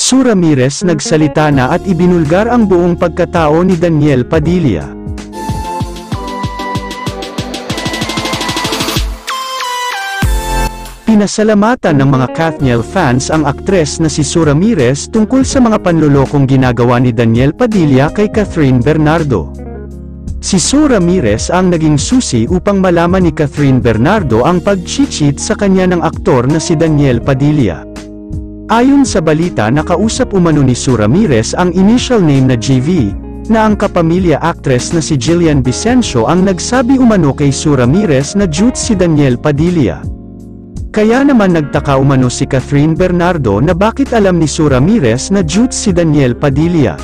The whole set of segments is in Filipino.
Sue Ramirez nagsalita na at ibinulgar ang buong pagkatao ni Daniel Padilla. Pinasalamatan ng mga Katniel fans ang aktres na si Sue Ramirez tungkol sa mga panlolokong ginagawa ni Daniel Padilla kay Catherine Bernardo. Si Sue Ramirez ang naging susi upang malaman ni Catherine Bernardo ang pag-cheat sa kanya ng aktor na si Daniel Padilla. Ayon sa balita, nakausap umano ni Sue Ramirez ang initial name na JV, na ang kapamilya actress na si Jillian Vicencio ang nagsabi umano kay Sue Ramirez na jute si Daniel Padilla. Kaya naman nagtaka umano si Catherine Bernardo na bakit alam ni Sue Ramirez na jute si Daniel Padilla.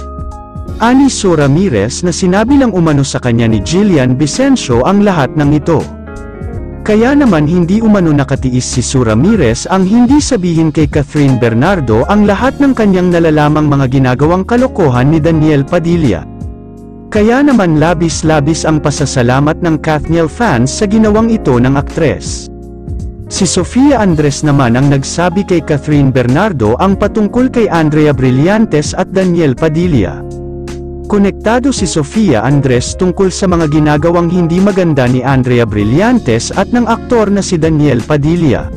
Ani Sue Ramirez na sinabi lang umano sa kanya ni Jillian Vicencio ang lahat ng ito. Kaya naman hindi umano nakatiis si Sue Ramirez ang hindi sabihin kay Catherine Bernardo ang lahat ng kanyang nalalamang mga ginagawang kalokohan ni Daniel Padilla. Kaya naman labis-labis ang pasasalamat ng Katniel fans sa ginawang ito ng aktres. Si Sofia Andres naman ang nagsabi kay Catherine Bernardo ang patungkol kay Andrea Brillantes at Daniel Padilla. Konektado si Sofia Andres tungkol sa mga ginagawang hindi maganda ni Andrea Brillantes at ng aktor na si Daniel Padilla.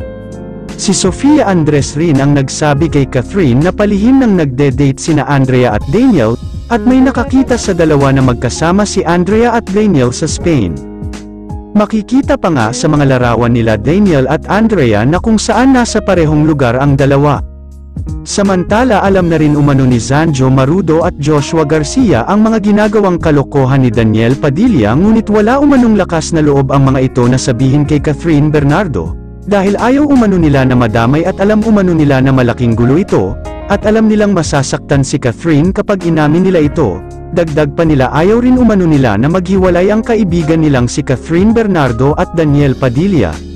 Si Sofia Andres rin ang nagsabi kay Catherine na palihim nang nagde-date sina Andrea at Daniel, at may nakakita sa dalawa na magkasama si Andrea at Daniel sa Spain. Makikita pa nga sa mga larawan nila Daniel at Andrea na kung saan nasa parehong lugar ang dalawa. Samantala alam na rin umano ni Zanjo Marudo at Joshua Garcia ang mga ginagawang kalokohan ni Daniel Padilla, ngunit wala umanong lakas na loob ang mga ito na sabihin kay Catherine Bernardo, dahil ayaw umano nila na madamay at alam umano nila na malaking gulo ito, at alam nilang masasaktan si Catherine kapag inamin nila ito. Dagdag pa nila ayaw rin umano nila na maghiwalay ang kaibigan nilang si Catherine Bernardo at Daniel Padilla.